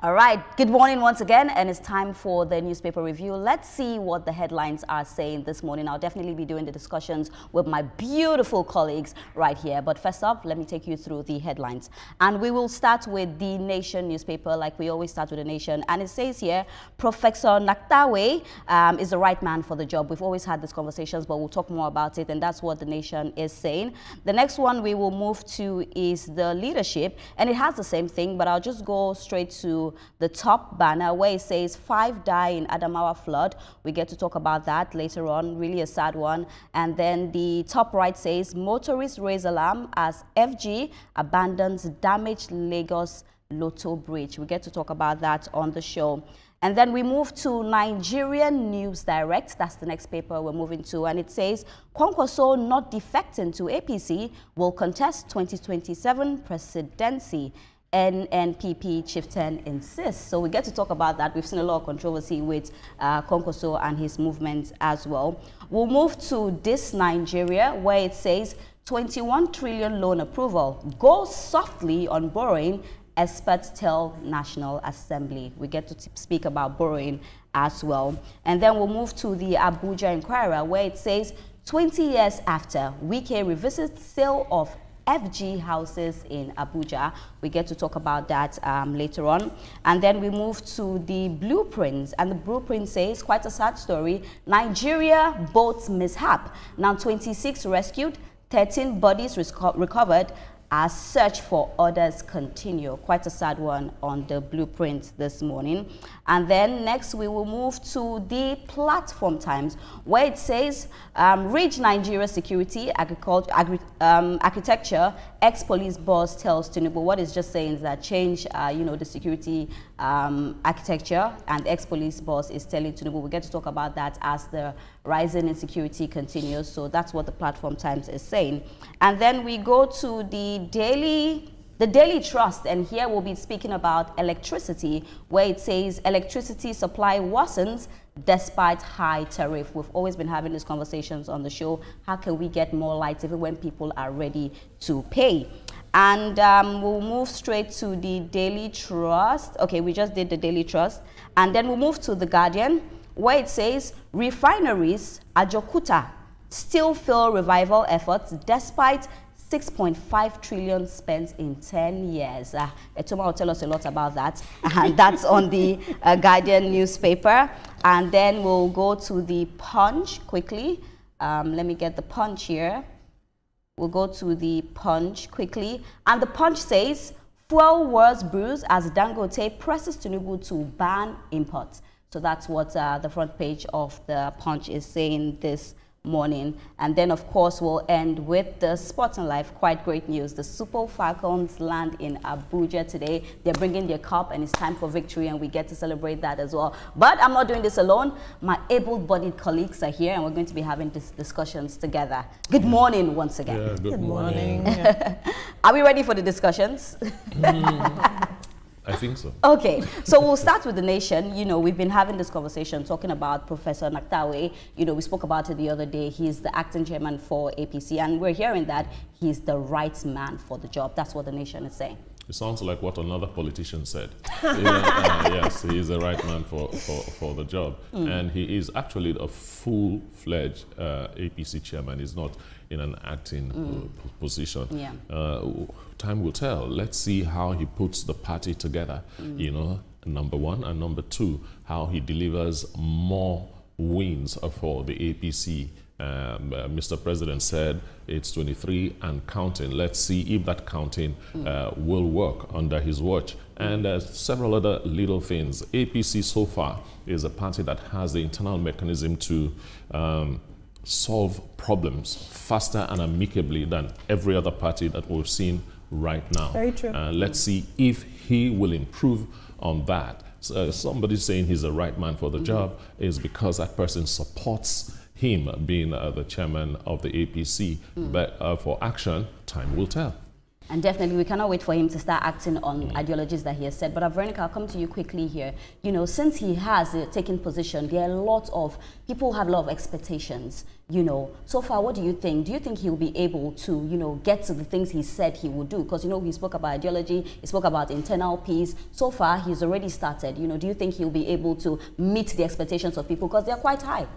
All right, good morning once again, and it's time for the newspaper review. Let's see what the headlines are saying this morning. I'll definitely be doing the discussions with my beautiful colleagues right here. But first up, let me take you through the headlines. And we will start with the Nation newspaper, like we always start with the Nation. And it says here, Professor Naktawe is the right man for the job. We've always had these conversations, but we'll talk more about it, and that's what the Nation is saying. The next one we will move to is the leadership, and it has the same thing, but I'll just go straight to the top banner where it says 5 die in Adamawa flood. We get to talk about that later on, really a sad one. And then the top right says motorists raise alarm as FG abandons damaged Lagos Lotto Bridge. We get to talk about that on the show. And then we move to Nigerian News Direct. That's the next paper we're moving to. And it says, Nwankwo not defecting to APC will contest 2027 presidency. NNPP chieftain insists. So we get to talk about that. We've seen a lot of controversy with Nwankwo and his movement as well. We'll move to This Nigeria, where it says 21 trillion loan approval. Go softly on borrowing, experts tell National Assembly. We get to speak about borrowing as well. And then we'll move to the Abuja Inquirer, where it says 20 years after, Wike revisits sale of FG houses in Abuja. We get to talk about that later on. And then we move to the blueprints, and the blueprint says, quite a sad story, Nigeria boat mishap. Now 26 rescued, 13 bodies recovered as search for others continue. Quite a sad one on the blueprint this morning. And then next we will move to the Platform Times, where it says Ridge Nigeria security architecture, ex-police boss tells Tinubu. What it's just saying is that change the security architecture, and ex-police boss is telling Tinubu. We get to talk about that as the rising insecurity continues. So that's what the Platform Times is saying. And then we go to the Daily Trust, and here we'll be speaking about electricity, where it says electricity supply worsens despite high tariff. We've always been having these conversations on the show. How can we get more light even when people are ready to pay? And we'll move straight to the Daily Trust. Okay, we just did the Daily Trust. And then we'll move to The Guardian, where it says refineries, Ajokuta, still fail revival efforts despite 6.5 trillion spent in 10 years. Etoma will tell us a lot about that. And that's on the Guardian newspaper. And then we'll go to the Punch quickly. Let me get the Punch here. We'll go to the Punch quickly. And the Punch says, fuel wars Brews as Dangote presses Tinubu to ban imports. So that's what the front page of the Punch is saying this morning. And then of course we'll end with the Sports and Life. Quite great news. The Super Falcons land in Abuja today. They're bringing their cup, and it's time for victory, and we get to celebrate that as well. But I'm not doing this alone. My able-bodied colleagues are here, and we're going to be having these discussions together. Good morning once again. Yeah, good morning. Are we ready for the discussions? I think so. Okay, so we'll start with the Nation. You know, we've been having this conversation talking about Professor Naktawe. You know, we spoke about it the other day. He's the acting chairman for APC, and we're hearing that he's the right man for the job. That's what the Nation is saying. It sounds like what another politician said. Yes, he is the right man for the job. And he is actually a full-fledged APC chairman. He's not in an acting position. Yeah. Time will tell. Let's see how he puts the party together, you know, number one. And number two, how he delivers more wins for the APC. Mr. President said it's 23 and counting. Let's see if that counting will work under his watch. And several other little things. APC so far is a party that has the internal mechanism to solve problems faster and amicably than every other party that we've seen right now. Very true. Let's see if he will improve on that. So, somebody saying he's the right man for the job is because that person supports him being the chairman of the APC. But for action, time will tell. And definitely, we cannot wait for him to start acting on ideologies that he has said. But Veronica, I'll come to you quickly here. You know, since he has taken position, there are a lot of people have a lot of expectations. You know, so far, what do you think? Do you think he'll be able to, you know, get to the things he said he would do? Because, you know, he spoke about ideology, he spoke about internal peace. So far, he's already started. You know, do you think he'll be able to meet the expectations of people? Because they're quite high.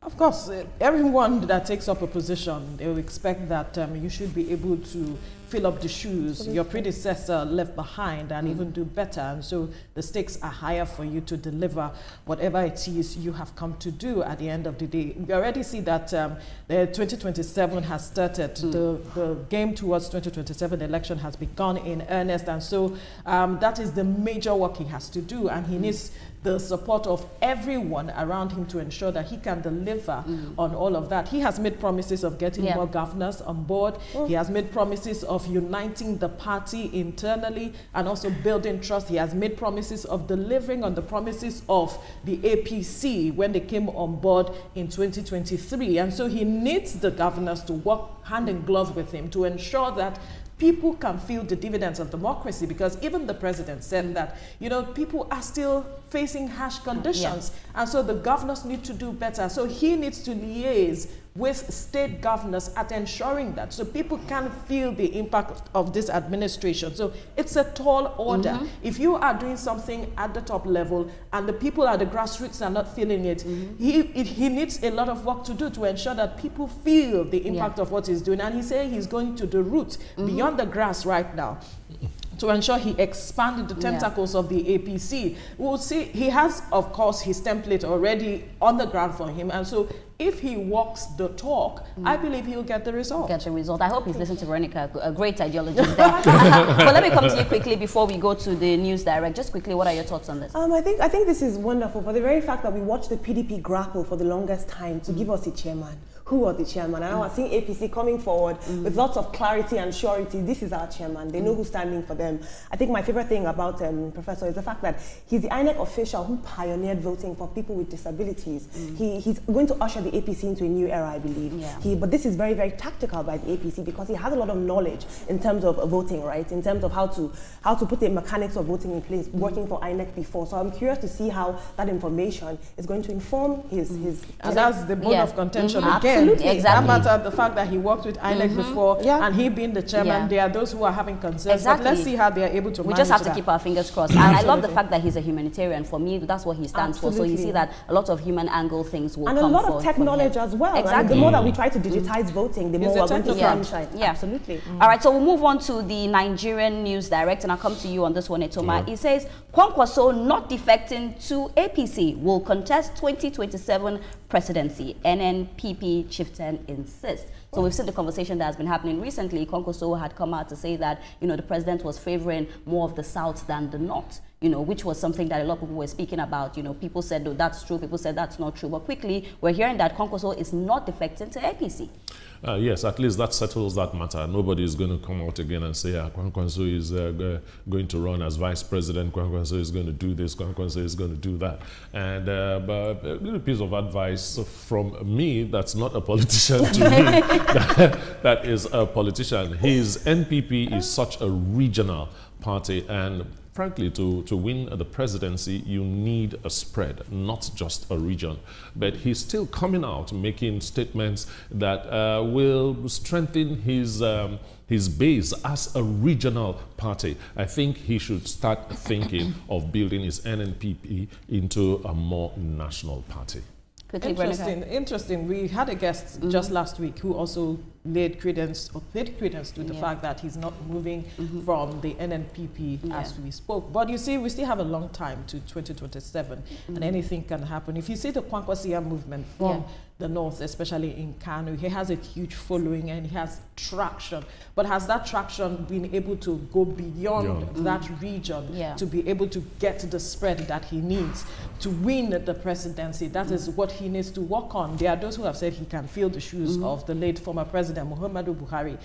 Of course, everyone that takes up a position, they will expect that you should be able to fill up the shoes your predecessor left behind and even do better. And so the stakes are higher for you to deliver whatever it is you have come to do at the end of the day. We already see that the 2027 has started. The game towards 2027 election has begun in earnest. And so that is the major work he has to do. And he needs the support of everyone around him to ensure that he can deliver on all of that. He has made promises of getting more governors on board. He has made promises of uniting the party internally and also building trust. He has made promises of delivering on the promises of the APC when they came on board in 2023. And so he needs the governors to work hand in glove with him to ensure that people can feel the dividends of democracy, because even the president said that, you know, people are still facing harsh conditions. And so the governors need to do better. So he needs to liaise with state governors at ensuring that, so people can feel the impact of this administration. So it's a tall order. If you are doing something at the top level and the people at the grassroots are not feeling it, he needs a lot of work to do to ensure that people feel the impact of what he's doing. And he's saying he's going to the roots, beyond the grass right now, to ensure he expanded the tentacles of the APC. We'll see. He has, of course, his template already on the ground for him. And so if he walks the talk, I believe he'll get the result. Get the result. I hope he's listening to Veronica. A great ideologist there. But let me come to you quickly before we go to the news direct. Just quickly, what are your thoughts on this? I think this is wonderful for the very fact that we watched the PDP grapple for the longest time to give us a chairman. Who was the chairman? And I was seeing APC coming forward with lots of clarity and surety. This is our chairman. They know who's standing for them. I think my favorite thing about Professor is the fact that he's the INEC official who pioneered voting for people with disabilities. He's going to usher the APC into a new era, I believe. But this is very, very tactical by the APC because he has a lot of knowledge in terms of voting, right? In terms of how to put the mechanics of voting in place, working for INEC before. So I'm curious to see how that information is going to inform his and that's the bone of contention again. Absolutely, exactly. No matter the fact that he worked with INEC before and he being the chairman, there are those who are having concerns. But let's see how they are able to manage We just have to that. keep our fingers crossed. And I love the fact that he's a humanitarian. For me, that's what he stands for. So you see that a lot of human angle things will come and a lot of tech knowledge as well. Exactly. And the more that we try to digitize voting, the more we're going to sunshine. Absolutely. All right, so we'll move on to the Nigerian News Direct, and I'll come to you on this one, Etoma. It says, Nwankwo not defecting to APC will contest 2027 presidency. NNPP chieftain insists. So we've seen the conversation that has been happening recently. Nwankwo had come out to say that, you know, the president was favoring more of the South than the North, you know, which was something that a lot of people were speaking about. You know, people said, oh, that's true. People said that's not true. But quickly, we're hearing that Nwankwo is not defecting to APC. Yes, at least that settles that matter. Nobody is going to come out again and say, Nwankwo is going to run as vice president, Nwankwo is going to do this, Nwankwo is going to do that. And but a little piece of advice from me, that's not a politician to me, that is a politician. His NPP is such a regional party, and frankly, to win the presidency, you need a spread, not just a region. But he's still coming out, making statements that will strengthen his base as a regional party. I think he should start thinking of building his NNPP into a more national party. Interesting. We had a guest just last week who also laid credence to the fact that he's not moving from the NNPP as we spoke. But you see, we still have a long time to 2027, and anything can happen. If you see the Nwankwo movement from the North, especially in Kano, he has a huge following and he has traction. But has that traction been able to go beyond that region to be able to get the spread that he needs to win the presidency? That is what he needs to work on. There are those who have said he can feel the shoes of the late former president President Muhammadu Buhari,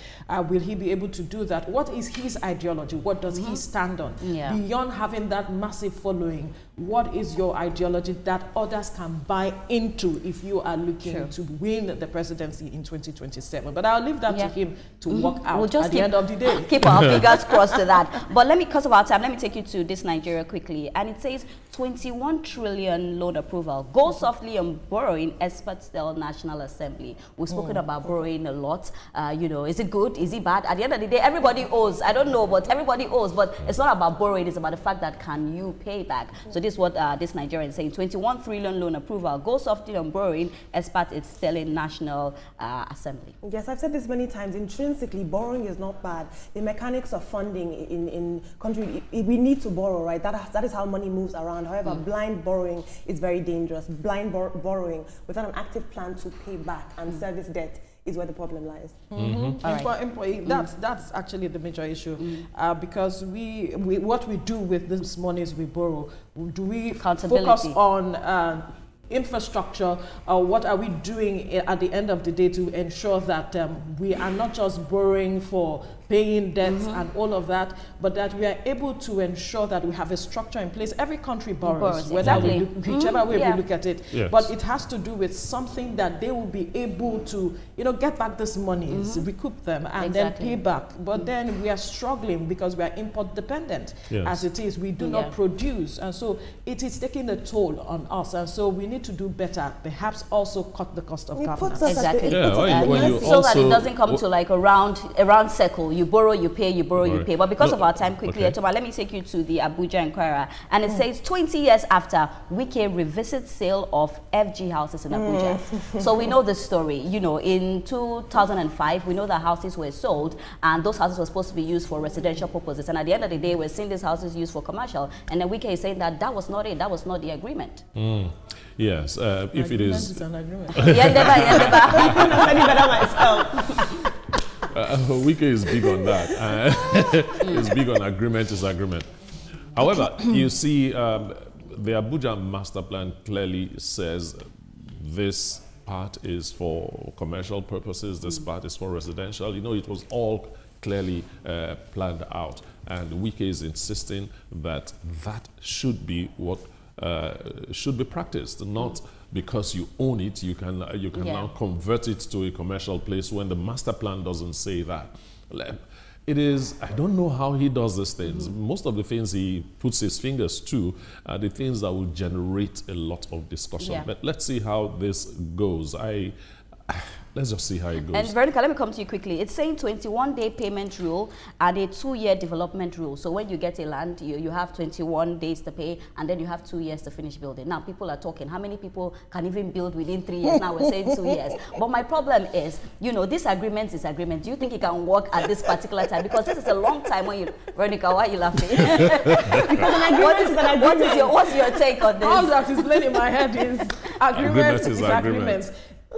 will he be able to do that? What is his ideology? What does he stand on? Beyond having that massive following, what is your ideology that others can buy into if you are looking to win the presidency in 2027? But I'll leave that to him to work out at the end of the day. Keep our fingers crossed to that. But let me, because of our time, let me take you to this Nigeria quickly. And it says 21 trillion loan approval. Go softly on borrowing, experts tell National Assembly. We've spoken about borrowing a lot. You know, is it good? Is it bad? At the end of the day, everybody owes. I don't know, but everybody owes. But it's not about borrowing. It's about the fact that can you pay back? So this is what this Nigerian is saying. 21 trillion loan approval. Go softly on borrowing, experts is telling National Assembly. Yes, I've said this many times. Intrinsically, borrowing is not bad. The mechanics of funding in country, we need to borrow, right? That is how money moves around. However, blind borrowing is very dangerous. Blind borrowing without an active plan to pay back and service debt is where the problem lies. That's actually the major issue, because what we do with this monies we borrow, do we focus on infrastructure, or what are we doing at the end of the day to ensure that we are not just borrowing for paying debts and all of that, but that we are able to ensure that we have a structure in place. Every country borrows, whether we look, whichever way we look at it, but it has to do with something that they will be able to, you know, get back this money, recoup them, and then pay back. But then we are struggling because we are import dependent as it is. We do not produce, and so it is taking a toll on us, and so we need to do better, perhaps also cut the cost of governance. So that it doesn't come to like a round circle. You borrow, you pay, you borrow, you pay. But because of our time, quickly, Etoma, let me take you to the Abuja Inquirer. And it says 20 years after, Wike revisits sale of FG houses in Abuja. So we know the story. You know, in 2005, we know that houses were sold, and those houses were supposed to be used for residential purposes. And at the end of the day, we're seeing these houses used for commercial. And then Wike is saying that that was not it. That was not the agreement. Yes, if it is an agreement. Wike is big on that. He's big on agreement is agreement. However, you see, the Abuja master plan clearly says this part is for commercial purposes, this part is for residential. You know, it was all clearly planned out, and Wike is insisting that that should be what should be practiced, not because you own it, you can now convert it to a commercial place when the master plan doesn't say that. It is, I don't know how he does these things. Most of the things he puts his fingers to are the things that will generate a lot of discussion. But let's see how this goes. Let's just see how it goes. And Veronica, let me come to you quickly. It's saying 21-day payment rule and a 2-year development rule. So when you get a land, you have 21 days to pay, and then you have 2 years to finish building. Now, people are talking. How many people can even build within 3 years? Now we're saying 2 years. But my problem is, you know, this agreement is agreement. Do you think it can work at this particular time? Because this is a long time when you... Veronica, why are you laughing? What's your take on this? All that is playing in my head is agreement is agreement.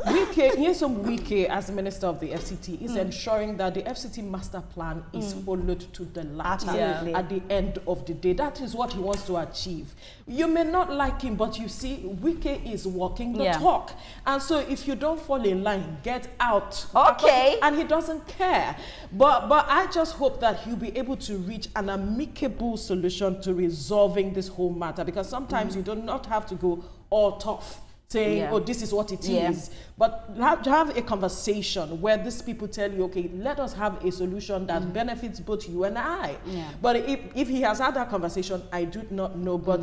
Wike, as Minister of the FCT, is ensuring that the FCT master plan is followed to the latter at the end of the day. That is what he wants to achieve. You may not like him, but you see, Wike is walking the talk. And so if you don't fall in line, get out. Okay. And he doesn't care. But I just hope that he'll be able to reach an amicable solution to resolving this whole matter, because sometimes you do not have to go all tough, saying, oh, this is what it is. But have a conversation where these people tell you, okay, let us have a solution that benefits both you and I. But if he has had that conversation, I do not know. But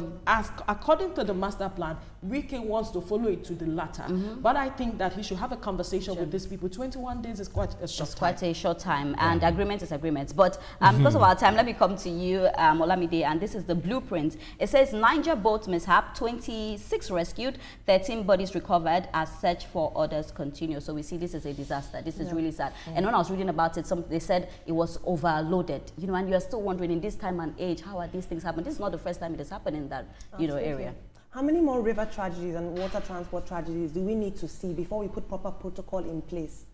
according to the master plan, Wike wants to follow it to the latter. But I think that he should have a conversation with these people. 21 days is quite a short time. Quite a short time, and agreement is agreement. But because of our time, let me come to you, Olamide, and this is the blueprint. It says Niger boat mishap, 26 rescued, 13 bodies recovered as search for others continue. So we see this is a disaster. This is really sad. And when I was reading about it, they said it was overloaded. You know, and you're still wondering in this time and age, how are these things happening? This is not the first time it has happened in that area. How many more river tragedies and water transport tragedies do we need to see before we put proper protocol in place?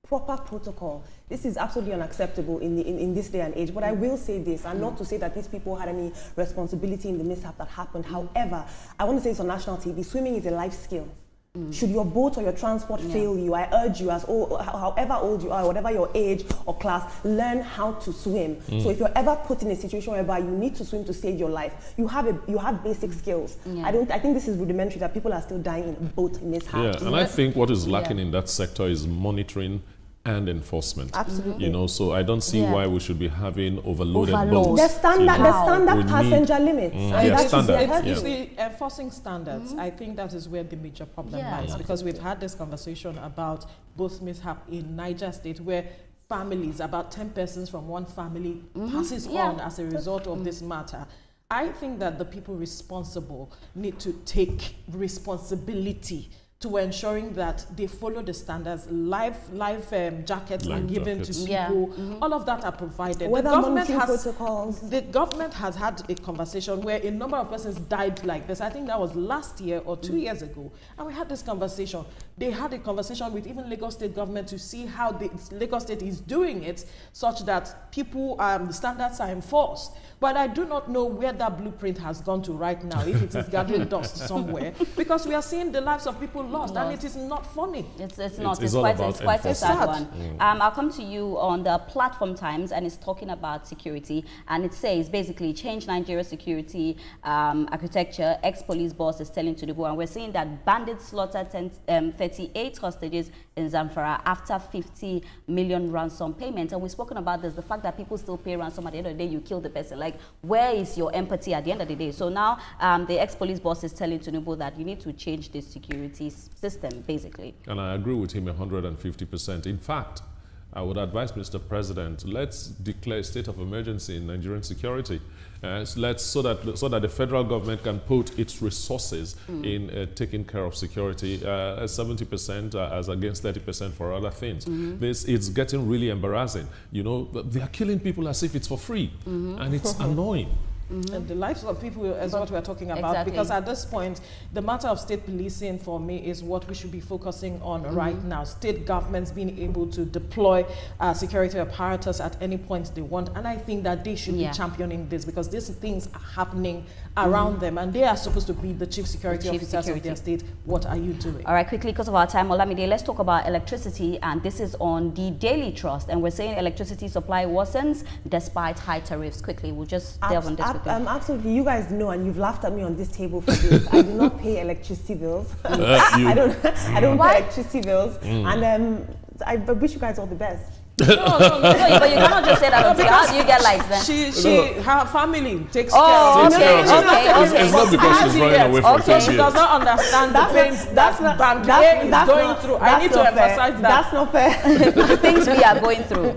Proper protocol. This is absolutely unacceptable in this day and age. But I will say this, and not to say that these people had any responsibility in the mishap that happened. However, I want to say this on national TV, swimming is a life skill. Should your boat or your transport fail you, I urge you, as however old you are, whatever your age or class, learn how to swim. So if you're ever put in a situation whereby you need to swim to save your life, you have basic skills. I think this is rudimentary, that people are still dying in boat mishaps. Yeah, and I think what is lacking in that sector is monitoring and enforcement. Absolutely. You know, so I don't see why we should be having overloaded boats. The standard passenger limits. Enforcing standards, I think that is where the major problem lies, because we've had this conversation about both mishap in Niger State, where families, about 10 persons from one family passes on as a result of this matter. I think that the people responsible need to take responsibility to ensuring that they follow the standards. Life jackets are given to people. All of that are provided. The government has had a conversation where a number of persons died like this. I think that was last year or 2 years ago. And we had this conversation. They had a conversation with even Lagos State government to see how the Lagos State is doing it, such that people, the standards are enforced. But I do not know where that blueprint has gone to right now, if it is gathering dust somewhere, because we are seeing the lives of people lost, and it is not funny. It's not. It's quite a sad one. I'll come to you on the Platform Times, and it's talking about security, and it says basically change Nigeria's security architecture. Ex-police boss is telling Tinubu, and we're seeing that bandits slaughtered 38 hostages in Zamfara after 50 million ransom payment. And we've spoken about this, the fact that people still pay ransom. At the end of the day, you kill the person. Like, where is your empathy at the end of the day? So now the ex-police boss is telling Tinubu that you need to change this security system, basically. And I agree with him 150%. In fact, I would advise Mr. President, let's declare a state of emergency in Nigerian security. So that the federal government can put its resources in taking care of security, 70% as against 30% for other things. It's getting really embarrassing. You know, they are killing people as if it's for free, and it's annoying. And the lives of people is what we're talking about, because at this point, the matter of state policing for me is what we should be focusing on right now. State governments being able to deploy security apparatus at any point they want, and I think that they should be championing this, because these things are happening around them, and they are supposed to be the chief security officers of their state. What are you doing? All right, quickly, because of our time, Olamide, let's talk about electricity, and this is on the Daily Trust, and we're saying electricity supply worsens despite high tariffs. Quickly, we'll just delve on this. Absolutely. You guys know, and you've laughed at me on this table for this. I do not pay electricity bills. I don't pay electricity bills, and I wish you guys all the best. No, but you cannot just say that. How do you get lights then? Her family takes care of it. It's not because she's running away from it. She does not understand the things that Bank A is going through. I need to emphasize that. That's not fair. The things we are going through.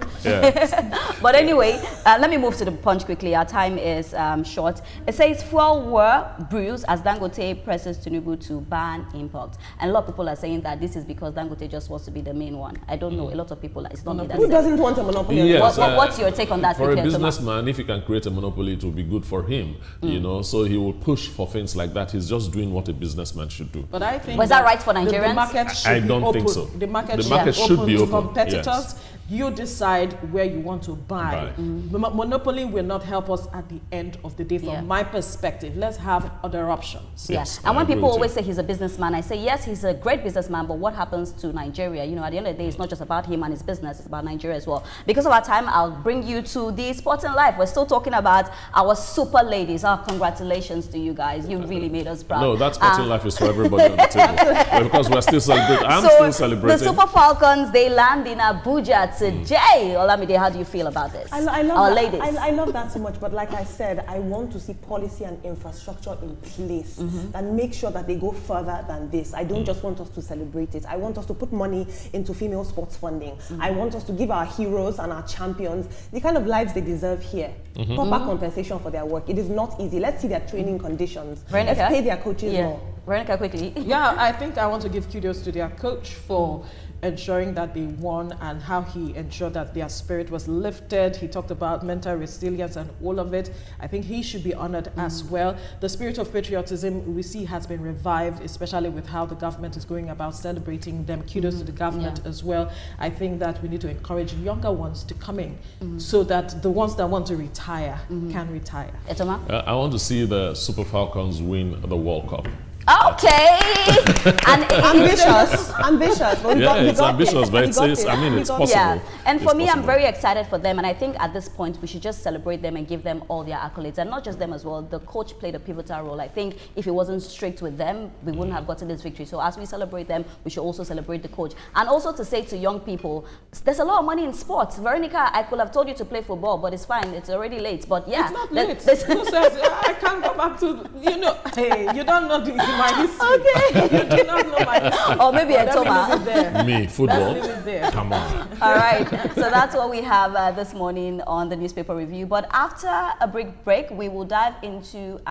But anyway, let me move to the Punch quickly. Our time is short. It says fuel war brews as Dangote presses Tinubu to ban imports. And a lot of people are saying that this is because Dangote just wants to be the main one. I don't know. A lot of people, it's not me that doesn't want a monopoly? Yes, what's your take on that? For a businessman, if he can create a monopoly, it will be good for him. You know, so he will push for things like that. He's just doing what a businessman should do. But I think was that right for Nigerians? The market should be open. Think so. The market should be open to competitors. You decide where you want to buy. Monopoly will not help us at the end of the day, from my perspective. Let's have other options. Yes. And when people always say he's a businessman, I say, yes, he's a great businessman, but what happens to Nigeria? You know, at the end of the day, it's not just about him and his business, it's about Nigeria as well. Because of our time, I'll bring you to the sporting life. We're still talking about our super ladies. Congratulations to you guys. You really made us proud. No, that sporting life is for everybody on the table. Because we're still celebrating. I'm still celebrating. The Super Falcons, they land in Abuja today. Olamide, how do you feel about this? I love our that. ladies. I love that so much, but like I said, I want to see policy and infrastructure in place that make sure that they go further than this. I don't just want us to celebrate it. I want us to put money into female sports funding. I want us to give our heroes and our champions the kind of lives they deserve here. Proper compensation for their work. It is not easy. Let's see their training conditions. Veronica? Let's pay their coaches more. Veronica, quickly. Yeah, I think I want to give kudos to their coach for ensuring that they won, and how he ensured that their spirit was lifted. He talked about mental resilience and all of it. I think he should be honored as well. The spirit of patriotism we see has been revived, especially with how the government is going about celebrating them. Kudos to the government as well. I think that we need to encourage younger ones to come in so that the ones that want to retire can retire. Etoma? I want to see the Super Falcons win the World Cup. Oh, Okay. And ambitious. But it's ambitious, but it's possible. Yeah. And for me, possible. I'm very excited for them. And I think at this point, we should just celebrate them and give them all their accolades. And not just them as well. The coach played a pivotal role. I think if it wasn't strict with them, we wouldn't have gotten this victory. So as we celebrate them, we should also celebrate the coach. And also to say to young people, there's a lot of money in sports. Veronica, I could have told you to play football, but it's fine. It's already late. But yeah. It's not late. Who says, I can't go back to, hey, you don't know my history. Okay. You do not know my history. Or maybe a Toma. Me, football. Let's leave it there. Come on. All right. So that's what we have this morning on the newspaper review. But after a break, we will dive into